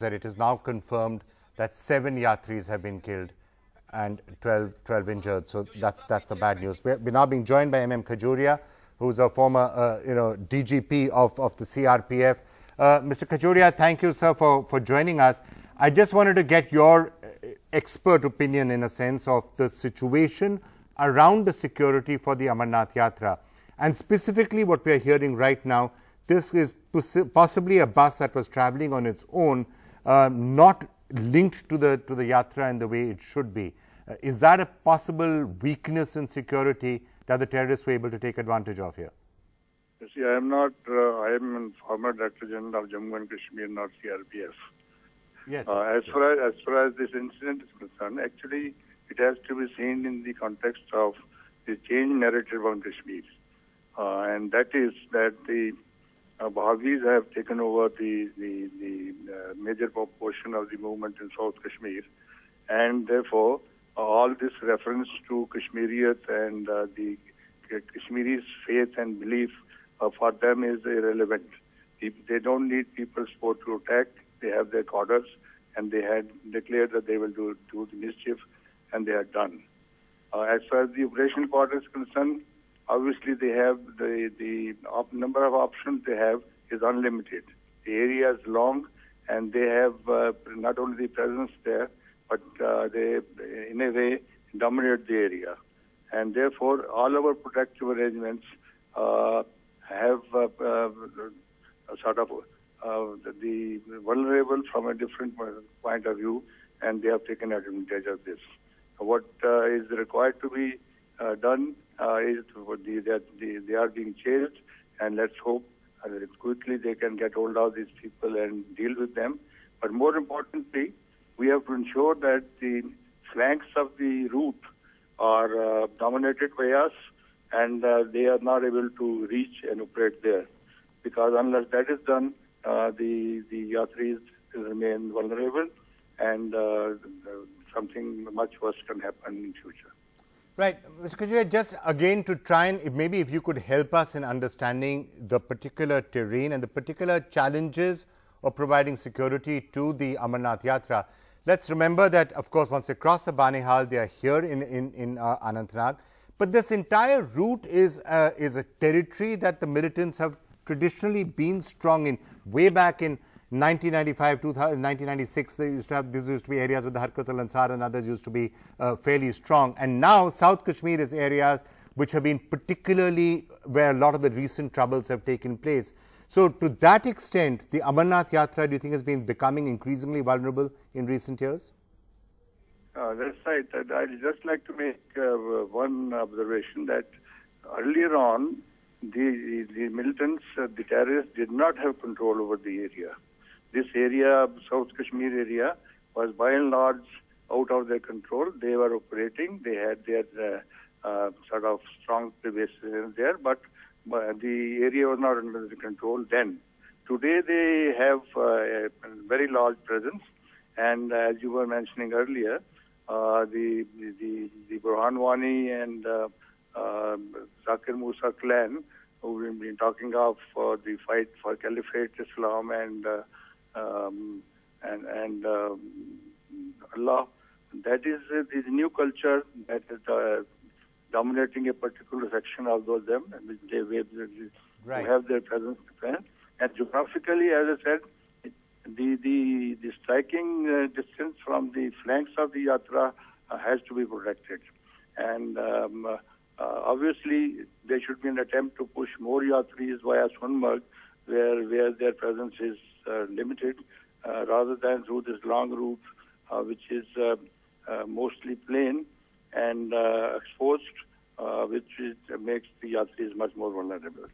that it is now confirmed that 7 Yatris have been killed and 12 injured. So that's the bad news. We're now being joined by M.M. Khajuria, who's a former DGP of the CRPF. Mr. Khajuria, thank you, sir, for joining us. I just wanted to get your expert opinion, in a sense, of the situation around the security for the Amarnath Yatra. And specifically what we are hearing right now, this is possibly a bus that was traveling on its own, not linked to the Yatra in the way it should be. Is that a possible weakness in security that the terrorists were able to take advantage of here? You see, I am not, I am former Director General of Jammu and Kashmir, not CRPF. Yes. As far as this incident is concerned, actually it has to be seen in the context of the change narrative on Kashmir. And that is that the Bahawis have taken over the major portion of the movement in South Kashmir, and therefore all this reference to Kashmiriyat and the Kashmiris' faith and belief for them is irrelevant. They don't need people's support to attack. They have their orders, and they had declared that they will do the mischief, and they are done. As far as the operational part is concerned, obviously they have the number of options they have is unlimited. The area is long, and they have not only the presence there, but they in a way dominate the area. And therefore all our protective arrangements have sort of the vulnerable from a different point of view, and they have taken advantage of this. What is required to be done is that they are being chased, and let's hope that quickly they can get hold of these people and deal with them. But more importantly, we have to ensure that the flanks of the route are dominated by us, and they are not able to reach and operate there. Because unless that is done, the Yatris remain vulnerable, and something much worse can happen in future. Right. Mr. Khajuria, just again to try and maybe if you could help us in understanding the particular terrain and the particular challenges of providing security to the Amarnath Yatra. Let's remember that, of course, once they cross the Banihal, they are here in Anantnag. But this entire route is a territory that the militants have traditionally been strong in. Way back in 1995, 1996, these used to be areas where the Harkat al-Ansar and others used to be fairly strong. And now South Kashmir is areas which have been particularly where a lot of the recent troubles have taken place. So to that extent, the Amarnath Yatra, do you think, has been becoming increasingly vulnerable in recent years? That's right. I'd just like to make one observation that earlier on, the militants, the terrorists did not have control over the area. This area, South Kashmir area, was by and large out of their control. They were operating. They had their sort of strong bases there, but the area was not under the control then. Today they have a very large presence, and as you were mentioning earlier, the Burhan Wani and Zakir Musa clan, who we've been talking of for the fight for Caliphate Islam and Allah, that is the new culture that is dominating a particular section of them, and they have their presence there. And geographically, as I said, the striking distance from the flanks of the Yatra has to be protected. And obviously, there should be an attempt to push more Yatris via Sunmarg, where their presence is limited, rather than through this long route, which is mostly plain and exposed, which makes the Yatris much more vulnerable.